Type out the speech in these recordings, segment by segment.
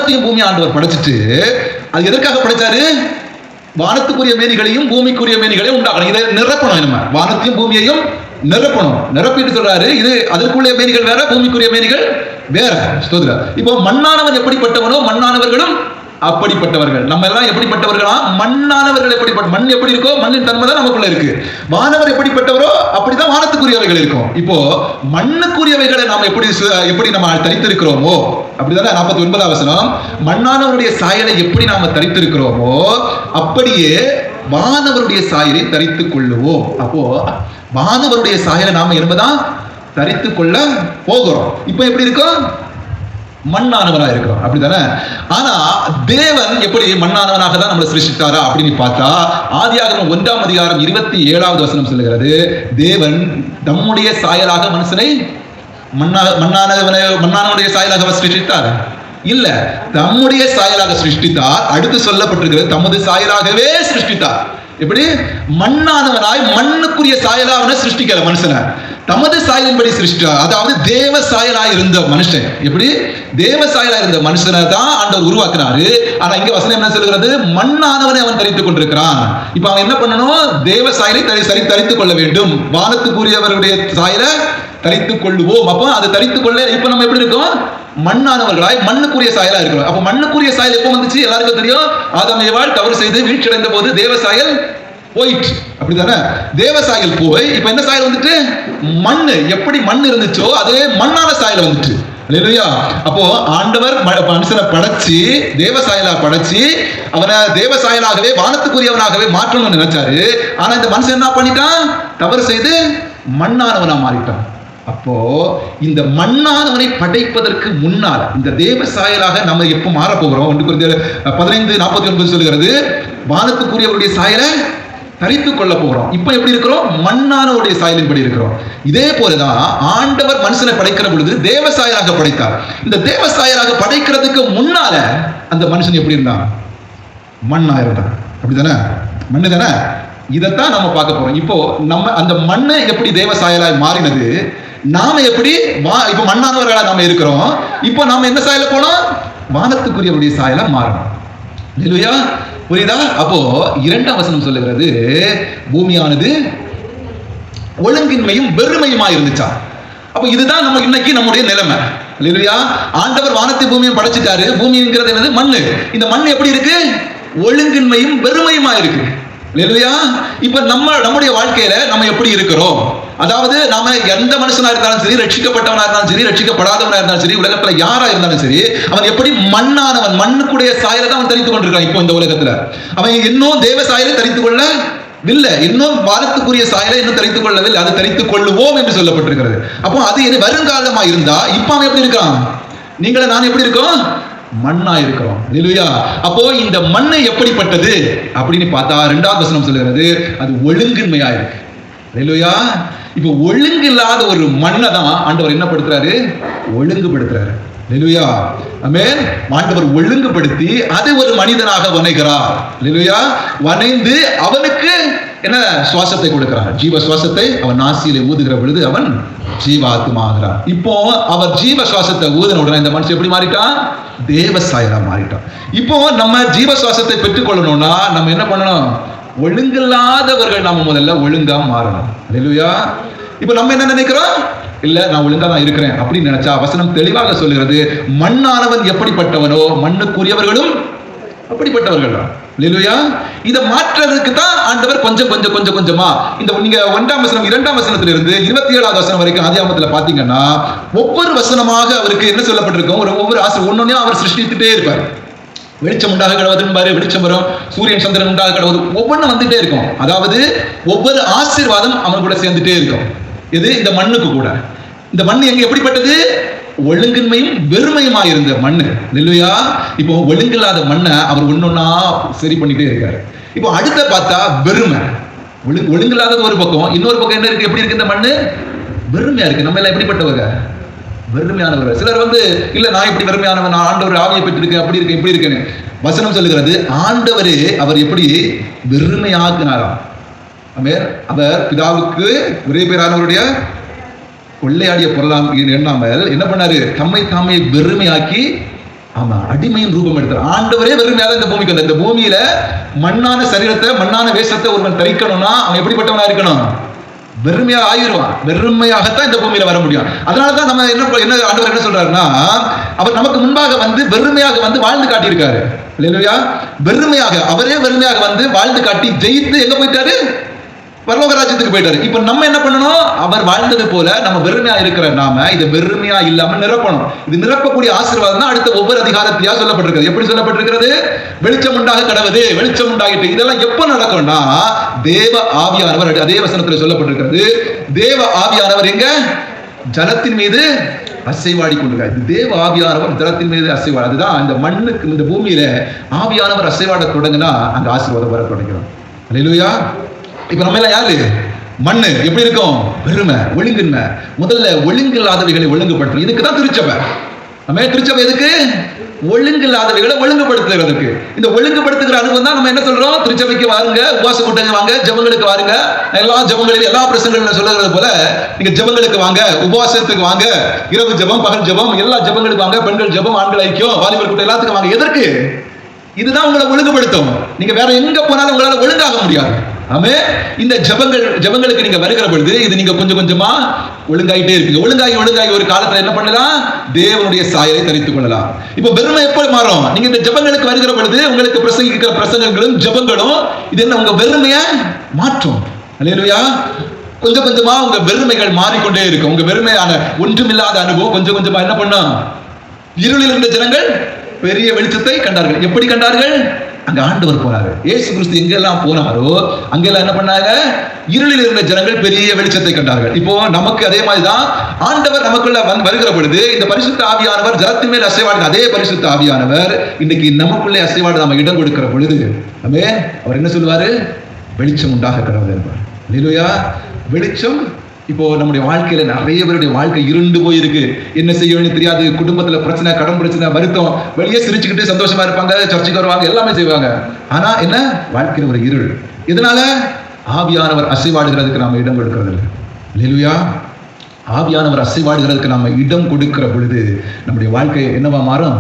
வானத்தையும் பூமி ஆண்டவர் படைச்சிட்டு அது எதற்காக படைச்சாரு? வானத்துக்குரிய மேனிகளையும் பூமிக்குரிய மேனிகளையும் உண்டாக்கணும். இதை நிரப்பணும். நம்ம வானத்தையும் பூமியையும் நிரப்பணும். நிரப்பிட்டு சொல்றாரு, இது அதற்குரிய மேனிகள் வேற, பூமிக்குரிய மேனிகள் வேற. இப்போ மண்ணானவன் எப்படிப்பட்டவனோ மண்ணானவர்களும் அப்படிப்பட்டவர்கள். நம்ம எல்லாம் எப்படிப்பட்டவர்களா? மண்ணானவர்கள் எப்படிப்பட்ட மண் எப்படி இருக்கோ மண்ணின் தன்மை தான் நமக்குள்ள இருக்கு. வானவர் எப்படிப்பட்டவரோ அப்படிதான் வானத்துக்குரியவைகள் இருக்கும். இப்போ மண்ணுக்குரியவைகளை நாம் எப்படி நம்ம தரித்திருக்கிறோமோ அப்படிதானே 49வது வசனம், மண்ணானவருடைய சாயலை எப்படி நாம தரித்திருக்கிறோமோ அப்படியே வானவருடைய சாயலை தரித்துக் கொள்ளுவோம். அப்போ வானவருடைய சாயலை நாம என்பதான் தரித்துக் கொள்ள போகிறோம். இப்போ எப்படி இருக்கும்? மண்ணானவனாக இருக்கிறோம், அப்படித்தானே? ஆனா தேவன் எப்படி மண்ணானவனாக தான் நம்மளை சிருஷ்டித்தாரா அப்படின்னு பார்த்தா, ஆதியாகமம் 1ஆம் அதிகாரம் 27வது வசனம் சொல்லுகிறது, தேவன் தம்முடைய சாயலாக மனுஷனை மண்ணானவனுடைய சாயலாக சிருஷ்டித்தார் இல்ல, தம்முடைய சாயலாக சிருஷ்டித்தார். அடுத்து சொல்லப்பட்டிருக்கிறது தமது சாயலாகவே சிருஷ்டித்தார். எப்படி? மண்ணானவனாய் மண்ணுக்குரிய சாயலாக சிருஷ்டிக்கல மனுஷனை, தமது சாயலின்படி சிருஷ்டித்தார். அதாவது தேவ சாயலாய் இருந்த மனுஷன், எப்படி தேவ சாயலாய் இருந்த மனுஷனை தான் ஆண்டவர் உருவாக்குனாரு. ஆனா இங்க வசனம் என்ன சொல்கிறது? மண்ணானவனை அவன் தரித்துக் கொண்டிருக்கிறான். இப்ப அவன் என்ன பண்ணணும்? தேவ சாயலை தரித்துக் கொள்ள வேண்டும். வானத்துக்குரியவருடைய சாயலை தரித்துக் கொள்ளுவோம். அப்போ அதை தரித்துக் கொள்ள இப்ப நம்ம எப்படி இருக்கோம்? மண்ணானவர்களாய் மண்ணுக்குரிய சாயலா இருக்கிறோம். அப்ப மண்ணுக்குரிய சாயல் எப்போ வந்துச்சு? எல்லாருக்கும் தெரியும். ஆதாம் ஏவாள் தவறு செய்து வீழ்ச்சியடைந்த போது தேவ சாயல் போயிட்டு, அப்படிதானே? தேவ சாயல் போய் இப்ப என்ன சாயல் வந்துட்டு? மண்ணு. எப்படி மண் இருந்துச்சோ அதே மண்ணான சாயல் வந்துட்டு. அல்லேலூயா. அப்போ ஆண்டவர் மனுஷனை படைச்சு தேவ சாயலா படைச்சு அவனை தேவ சாயலாகவே வானத்துக்குரியவனாகவே மாற்றணும்னு நினைச்சாரு. ஆனா இந்த மனுஷன் என்ன பண்ணிட்டான்? தவறு செய்து மண்ணானவனா மாறிட்டான். அப்போ இந்த மண்ணானவனை படைப்பதற்கு முன்னால் இந்த தேவ சாயலாக நம்ம எப்ப மாற போகிறோம்? 1 கொரிந்தியர் 15:49 சொல்லுகிறது, வானத்துக்குரியவருடைய சாயலை தரித்துக் கொள்ள போகிறோம். இப்ப எப்படி இருக்கிறோம்? மண்ணானவருடைய சாயலின்படி இருக்கிறோம். இதே போலதான் ஆண்டவர் மனுஷனை படைக்கிற பொழுது தேவ சாயலாக படைத்தார். இந்த தேவ சாயலாக படைக்கிறதுக்கு முன்னால அந்த மனுஷன் எப்படி இருந்தான்? மண்ணா இருந்தான், அப்படிதானே? மண்ணு தானே. இதைத்தான் நம்ம பார்க்க போறோம். இப்போ நம்ம அந்த மண்ணை எப்படி தேவ சாயலாய் மாறினது, நாம எப்படி இப்ப மண்ணானவர்களா நாம இருக்கிறோம். இப்போ நாம என்ன சாயல போனோம்? வானத்துக்குரியவருடைய சாயலா மாறணும். இல்லையா? புரியுதா? அப்போ 2ஆம் வசனம் சொல்லுகிறது, பூமியானது ஒழுங்கின்மையும் வெறுமையுமா இருந்துச்சா. அப்ப இதுதான் நம்ம இன்னைக்கு நம்முடைய நிலைமை. இல்லையா? ஆண்டவர் வானத்தை பூமியும் படைச்சிட்டாரு. பூமிங்கிறது என்னது? மண்ணு. இந்த மண் எப்படி இருக்கு? ஒழுங்கின்மையும் வெறுமையுமா இருக்கு. இல்லையா? இப்ப நம்முடைய வாழ்க்கையில நம்ம எப்படி இருக்கிறோம்? அதாவது நாம எந்த மனுஷனா இருந்தாலும் சரி, ரட்சிக்கப்பட்டவனா இருந்தாலும் சரி, ரட்சிக்கப்படாதவனா இருந்தாலும் சரி, உலகத்துல யாரா இருந்தாலும் சரி, அவன் எப்படி மண்ணானவன், மண்ணுக்குடைய சாயலை தான் அவன் தரித்துக் கொண்டிருக்கான். இப்போ இந்த உலகத்துல அவன் இன்னும் தேவ சாயலை தரித்துக் கொள்ளவில்லை, இன்னும் வானத்துக்குரிய சாயலை இன்னும் தரித்துக் கொள்ளவில்லை. அதை தரித்துக் கொள்ளுவோம் என்று சொல்லப்பட்டிருக்கிறது. அப்போ அது வருங்காலமா இருந்தா இப்ப அவன் எப்படி இருக்கான்? நீங்கள நான் எப்படி இருக்கோம்? மண்ணா இருக்கிறோம். இல்லையா? அப்போ இந்த மண்ணு எப்படிப்பட்டது அப்படின்னு பார்த்தா 2ஆவது வசனம் சொல்லுகிறது, அது ஒழுங்கின்மையா இருக்கு. இல்லையா? இப்போ ஒழுங்கு இல்லாத ஒரு மண்ணை தான் ஆண்டவர் என்ன படுத்துறாரு? ஒழுங்குபடுத்துறாரு. இல்லையா? ஆமென். ஆண்டவர் ஒழுங்குபடுத்தி அது ஒரு மனிதனாக வணைகிறார். இல்லையா? வணைந்து அவனுக்கு என்ன சுவாசத்தை கொடுக்கிறார்? ஜீவ சுவாசத்தை அவன் நாசியிலே ஊதுகிற பொழுது அவன் ஜீவாத்மா ஆகிறார். இப்போ அவர் ஜீவ சுவாசத்தை ஊதின உடனே இந்த மனுஷன் எப்படி மாறிட்டான்? தேவ சாயலா மாறிட்டான். இப்போ நம்ம ஜீவ சுவாசத்தை பெற்றுக்கொள்ளணும்னா நம்ம என்ன பண்ணணும்? ஒழுங்கில்லாதவர்கள் நாம முதல்ல ஒழுங்கா மாறணும். இல்லையா? இப்ப நம்ம என்ன நினைக்கிறோம்? இல்ல நான் ஒழுங்கா தான் இருக்கிறேன் அப்படின்னு நினைச்சா வசனம் தெளிவாக சொல்லுகிறது, மண்ணானவன் எப்படிப்பட்டவனோ மண்ணுக்குரியவர்களும் அப்படிப்பட்டவர்கள் தான். இல்லையா? இதை மாற்றுறதுக்கு தான் ஆண்டவர் கொஞ்சமா இந்த நீங்க 1ஆம் வசனம் 2ஆம் வசனத்திலிருந்து 27வது வசனம் வரைக்கும் ஆதியாகமத்துல பாத்தீங்கன்னா ஒவ்வொரு வசனமாக அவருக்கு என்ன சொல்லப்பட்டிருக்கும்? ஒவ்வொரு ஒன்னொன்னையும் அவர் சிருஷ்டித்துட்டே இருப்பார். வெளிச்சம் உண்டாக கடவுதுன்னு வெளிச்சம் வரும், சூரியன் சந்திரன் உண்டாக கடவுது, ஒவ்வொன்றும் வந்துட்டே இருக்கும். அதாவது ஒவ்வொரு ஆசீர்வாதம் அவன் கூட சேர்ந்துட்டே இருக்கும். இது இந்த மண்ணுக்கு கூட. இந்த மண் எங்க எப்படிப்பட்டது? ஒழுங்கின்மையும் வெறுமையுமா இருந்த மண்ணு. இல்லையா? இப்போ ஒழுங்கில்லாத மண்ணை அவர் ஒன்னொன்னா சரி பண்ணிட்டே இருக்காரு. இப்போ அடுத்த பார்த்தா வெறுமை. ஒழுங்கில்லாதது ஒரு பக்கம், இன்னொரு பக்கம் என்ன இருக்கு? எப்படி இருக்கு இந்த மண்ணு? வெறுமையா இருக்கு. நம்ம எல்லாம் எப்படிப்பட்டவங்க? வெறுமையானவர். சிலர் இல்ல நான் இப்படி வெறுமையானவன், நான் ஆண்டவர் ஆவியை பெற்றிருக்கேன், அப்படி இருக்கேன் இப்படி இருக்கேன்னு வசனம் சொல்லுகிறது. ஆண்டவரே அவர் எப்படி வெறுமையாக்குனாராம். அவர் பிதாவுக்கு ஒரே பேரானவருடைய கொள்ளையாடிய பொருளாம் எண்ணாமல் என்ன பண்ணாரு? தம்மை தாமே வெறுமையாக்கி ஆமா, அடிமையின் ரூபம் எடுத்தார். ஆண்டவரே வெறுமையாக இந்த பூமிக்கு வந்தார். இந்த பூமியில மண்ணான சரீரத்தை, மண்ணான வேஷத்தை ஒருவன் தரிக்கணும்னா அவன் எப்படிப்பட்டவனா இருக்கணும்? வெறுமையாக ஆகிடுவான். வெறுமையாகத்தான் இந்த பூமியில வர முடியும். அதனாலதான் நம்ம என்ன ஆண்டவர் என்ன சொல்றாருன்னா, அவர் நமக்கு முன்பாக வந்து வெறுமையாக வந்து வாழ்ந்து காட்டியிருக்காரு. இல்லையா? வெறுமையாக, அவரே வெறுமையாக வந்து வாழ்ந்து காட்டி ஜெயித்து எங்க போயிட்டாரு? பரலோக ராஜ்யத்துக்கு போயிட்டாரு. இப்ப நம்ம என்ன பண்ணணும்? அவர் வாழ்ந்தது போல நம்ம வெறுமையா இருக்கிற நாம இதை வெறுமையா இல்லாம நிரப்பணும். இது நிரப்பக்கூடிய ஆசீர்வாதம் தான் அடுத்த ஒவ்வொரு அதிகாரத்திலயா சொல்லப்பட்டிருக்கிறது. எப்படி சொல்லப்பட்டிருக்கிறது? வெளிச்சம் உண்டாக கடவுது, வெளிச்சம் உண்டாகிட்டு. இதெல்லாம் எப்ப நடக்கும்னா, தேவ ஆவியானவர், அதே வசனத்துல சொல்லப்பட்டிருக்கிறது, தேவ ஆவியானவர் எங்க? ஜலத்தின் மீது அசைவாடி கொண்டிருக்காரு. தேவ ஆவியானவர் ஜலத்தின் மீது அசைவாடு. அதுதான் இந்த மண்ணுக்கு, இந்த பூமியில ஆவியானவர் அசைவாட தொடங்கினா அங்க ஆசீர்வாதம் வர தொடங்கிறோம். அல்லேலூயா. இப்ப நம்ம எல்லாம் யாரு? மண்ணு. எப்படி இருக்கும்? வெறுமை, ஒழுங்கின்மை. முதல்ல ஒழுங்கில்லாதவைகளை ஒழுங்குபடுத்தும். இதுக்குதான் திருச்சபை. நம்ம திருச்சபை எதுக்கு? ஒழுங்கில்லாதவைகளை ஒழுங்குபடுத்துறதுக்கு. இந்த ஒழுங்குபடுத்துகிற அனுபவம் தான் நம்ம என்ன சொல்றோம்? திருச்சபைக்கு வாருங்க, உபவாச கூட்டங்கள் வாங்க, ஜெபங்களுக்கு வாருங்க. எல்லா ஜெபங்களிலும், எல்லா பிரசங்களிலும் சொல்லுறது போல நீங்க ஜெபங்களுக்கு வாங்க, உபவாசத்துக்கு வாங்க, இரவு ஜெபம், பகல் ஜெபம், எல்லா ஜெபங்களுக்கு வாங்க, பெண்கள் ஜெபம், ஆண்கள் ஐக்கியம், வாலிபர் கூட்டம் எல்லாத்துக்கும் வாங்க. எதற்கு? இதுதான் உங்களை ஒழுங்குபடுத்தும். நீங்க வேற எங்க போனாலும் உங்களால ஒழுங்காக முடியாது. ஆமே. இந்த ஜெபங்களுக்கு நீங்க வருகிற பொழுது இது நீங்க கொஞ்சம் கொஞ்சமா ஒழுங்காயிட்டே இருப்பீங்க. ஒழுங்காகி ஒரு காலத்துல என்ன பண்ணலாம்? தேவனுடைய சாயலை தரித்துக் கொள்ளலாம். இப்ப வெறுமை எப்ப மாறும்? நீங்க இந்த ஜெபங்களுக்கு வருகிற பொழுது உங்களுக்கு பிரசங்கிக்கிற பிரசங்கங்களும் ஜெபங்களும் இது என்ன? உங்க வெறுமையை மாற்றும். அல்லேலூயா. கொஞ்சம் கொஞ்சமா உங்க வெறுமைகள் மாறிக்கொண்டே இருக்கும். உங்க வெறுமையான ஒன்றுமில்லாத அனுபவம் கொஞ்சம் கொஞ்சமா என்ன பண்ணும்? இருளில் இருந்த ஜனங்கள் பெரிய வெளிச்சத்தை கண்டார்கள். எப்படி கண்டார்கள்? அங்க ஆண்டவர் போனாரு. இயேசு கிறிஸ்து எங்கெல்லாம் போனாரோ அங்கெல்லாம் என்ன பண்ணாங்க? இருளில் இருந்த ஜனங்கள் பெரிய வெளிச்சத்தை கண்டார்கள். இப்போ நமக்கு அதே மாதிரிதான் ஆண்டவர் நமக்குள்ள வருகிற பொழுது இந்த பரிசுத்த ஆவியானவர் ஜலத்தின் மேல் அசைவாடு. அதே பரிசுத்த ஆவியானவர் இன்னைக்கு நமக்குள்ளே அசைவாடு நம்ம இடம் கொடுக்கிற பொழுது அவர் என்ன சொல்லுவாரு? வெளிச்சம் உண்டாக கடவுள் என்பார். அல்லேலூயா. வெளிச்சம். இப்போ நம்முடைய வாழ்க்கையில நிறைய பேருடைய வாழ்க்கை இருண்டு போயிருக்கு. என்ன செய்யணும்னு தெரியாது. குடும்பத்துல பிரச்சனை, கடன் பிரச்சனை, வருத்தம். வெளியே சிரிச்சுக்கிட்டு சந்தோஷமா இருப்பாங்க, சர்ச்சைக்கு வருவாங்க, எல்லாமே செய்வாங்க. ஆனா என்ன? வாழ்க்கையில ஒரு இருள். இதனால ஆவியானவர் அசைவாடுகிறதுக்கு நாம இடம் கொடுக்கிறது இல்லை. அல்லேலூயா. ஆவியானவர் அசைவாடுகிறதுக்கு நாம இடம் கொடுக்கிற பொழுது நம்முடைய வாழ்க்கை என்னவா மாறும்?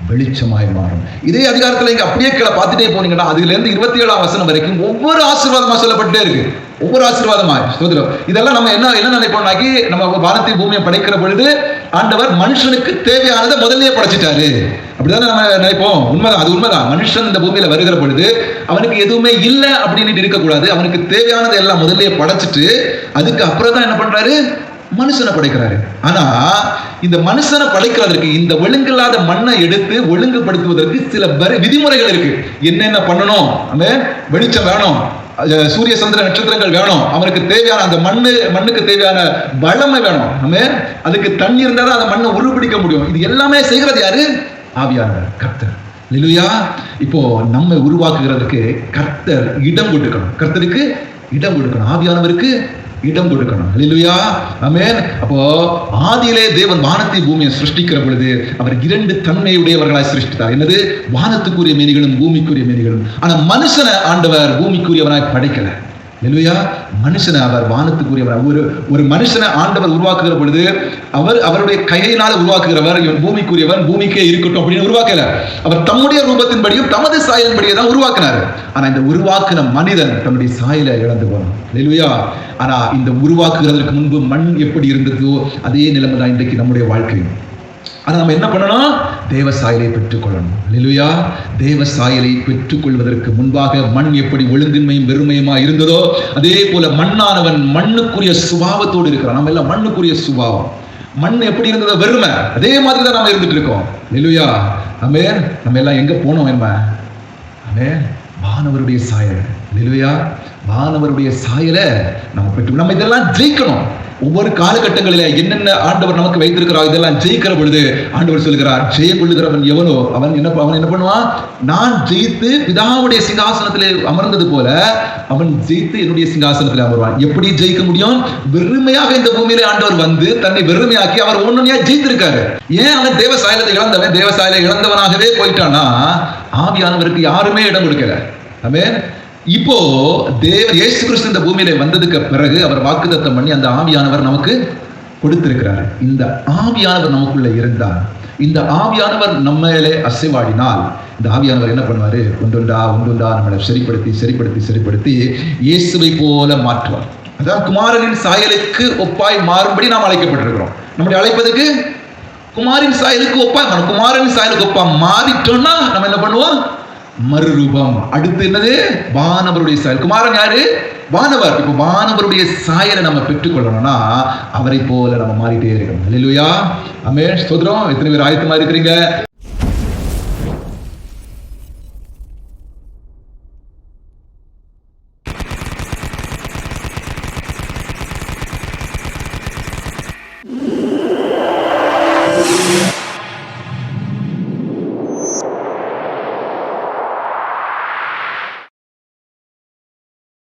வெளிச்சமாய் மாறும். இதே அதிகாரத்துல இங்க அப்படியே கீழே பார்த்துட்டே போனீங்கன்னா அதுல இருந்து 27ஆம் வசனம் வரைக்கும் ஒவ்வொரு ஆசீர்வாதமா சொல்லப்பட்டே இருக்கு. ஒவ்வொரு ஆசீர்வாதமாய் ஸ்தோத்திரம். இதெல்லாம் நம்ம என்ன நினைப்போம்னாக்கி, நம்ம வானத்தை பூமியை படைக்கிற பொழுது ஆண்டவர் மனுஷனுக்கு தேவையானதை முதல்லயே படைச்சிட்டாரு. அப்படிதான் நம்ம நினைப்போம். உண்மைதான், அது உண்மைதான். மனுஷன் இந்த பூமியில வருகிற பொழுது அவனுக்கு எதுவுமே இல்லை அப்படின்னு இருக்கக்கூடாது. அவனுக்கு தேவையானதை எல்லாம் முதல்லயே படைச்சிட்டு அதுக்கு அப்புறம் தான் என்ன பண்றாரு? மனுஷனை படைக்கிறாரு. ஆனா இந்த மனுஷனை படைக்கிறதற்கு, இந்த ஒழுங்கில்லாத மண்ணை எடுத்து ஒழுங்குபடுத்துவதற்கு சில விதிமுறைகள் இருக்கு. என்னென்ன பண்ணணும்? வெளிச்சம் வேணும், சூரிய சந்திர நட்சத்திரங்கள் வேணும், அவனுக்கு தேவையான அந்த மண்ணுக்கு தேவையான வளமை வேணும், அதுக்கு தண்ணி இருந்தா தான் அந்த மண்ணை உருப்பிடிக்க முடியும். இது எல்லாமே செய்கிறது யாரு? ஆவியானவர், கர்த்தர். அல்லேலூயா. இப்போ நம்மை உருவாக்குகிறதுக்கு கர்த்தர் இடம் கொடுக்கணும். கர்த்தருக்கு இடம் கொடுக்கணும், ஆவியானவருக்கு இடம் கொடுக்கணும். அல்லேலூயா. ஆமென். அப்போ ஆதியிலே தேவன் வானத்தை பூமியை சிருஷ்டிக்கிற பொழுது அவர் 2 தன்மையுடையவர்களாய் சிருஷ்டித்தார். என்னது? வானத்துக்குரிய மேனிகளும் பூமிக்குரிய மேனிகளும். ஆனா மனுஷனை ஆண்டவர் பூமிக்குரியவனாய் படைக்கல. அல்லேலூயா. மனுஷனை அவர் வானத்துக்குரியவர். ஒரு மனுஷனை ஆண்டவர் உருவாக்குகிற பொழுது அவருடைய கையினால் உருவாக்குகிறவர். இவன் பூமிக்குரியவன், பூமிக்கே இருக்கட்டும் அப்படின்னு உருவாக்கல. அவர் தம்முடைய ரூபத்தின்படியும் தமது சாயலின்படியே தான் உருவாக்கினார். ஆனா இந்த உருவாக்கின மனிதன் தன்னுடைய சாயலை இழந்து போனான். அல்லேலூயா. ஆனா இந்த உருவாக்குகிறதுக்கு முன்பு மண் எப்படி இருந்ததோ அதே நிலைமை தான் இன்றைக்கு நம்முடைய வாழ்க்கை. ஆனா நம்ம என்ன பண்ணணும்? தேவ சாயலை பெற்றுக்கொள்ளணும். அல்லேலூயா. தேவ சாயலை பெற்றுக்கொள்வதற்கு முன்பாக மண் எப்படி ஒழுங்கின்மையும் வெறுமையுமா இருந்ததோ அதே போல மண்ணானவன் மண்ணுக்குரிய சுபாவத்தோடு இருக்கிறான். நம்ம எல்லாம் மண்ணுக்குரிய சுபாவம். மண் எப்படி இருந்ததோ வெறுமை, அதே மாதிரி தான் நம்ம இருந்துட்டு இருக்கோம். அல்லேலூயா. ஆமென். நம்ம எல்லாம் எங்க போனோம்? ஆமென். வானவருடைய சாயல். அல்லேலூயா. வானவருடைய சாயலை நம்ம பெற்று நம்ம இதெல்லாம் ஜெயிக்கணும். ஒவ்வொரு காலகட்டங்களில என்னென்ன ஆண்டவர் நமக்கு வைத்திருக்கிறார் இதெல்லாம் ஜெயிக்கிற பொழுது ஆண்டவர் சொல்கிறார், ஜெயம் கொள்ளுகிறவன் எவனோ அவன் என்ன பண்ணுவான்? நான் ஜெயித்து பிதாவுடைய சிங்காசனத்திலே அமர்ந்தது போல அவன் ஜெயித்து என்னுடைய சிங்காசனத்திலே அமர்வான். எப்படி ஜெயிக்க முடியும்? வெறுமையாக இந்த பூமியிலே ஆண்டவர் வந்து தன்னை வெறுமையாக்கி அவர் ஒன்னொன்னையா ஜெயித்திருக்காரு. ஏன் அவன் தேவ சாயலை இழந்தவன்? தேவ சாயலை இழந்தவனாகவே போயிட்டானா ஆவியானவருக்கு யாருமே இடம் கொடுக்கல. ஆமென். இப்போ தேவன் இயேசு கிறிஸ்து இந்த பூமியில வந்ததுக்கு பிறகு அவர் வாக்குத்தத்தம் பண்ணி அந்த ஆவியானவர் நமக்கு கொடுத்திருக்கிறார். இந்த ஆவியானவர் நமக்குள்ள இருந்தால், இந்த ஆவியானவர் நம்மளே அசைவாடினால், இந்த ஆவியானவர் என்ன பண்ணுவாரு? ஒன்றொன்றா நம்மளை சரிப்படுத்தி இயேசுவை போல மாற்றுவார். அதான் குமாரனின் சாயலுக்கு ஒப்பாய் மாறும்படி நாம் அழைக்கப்பட்டிருக்கிறோம். நம்முடைய அழைப்பதற்கு குமாரின் சாயலுக்கு ஒப்பாய் மாறும். குமாரனின் சாயலுக்கு ஒப்பா மாறிட்டோம்னா நம்ம என்ன பண்ணுவோம்? மறுரூபம். அடுத்து என்னது? வானவருடைய சாயல். குமாரன் யாரு? வானவர். இப்ப வானவருடைய சாயலை நம்ம பெற்றுக்கொள்ளணும்னா அவரை போல நம்ம மாறிட்டே இருக்கணும். அல்லேலூயா, ஆமென், ஸ்தோத்திரம். எத்தனை பேர் ஆயத்தமா இருக்கிறீங்க?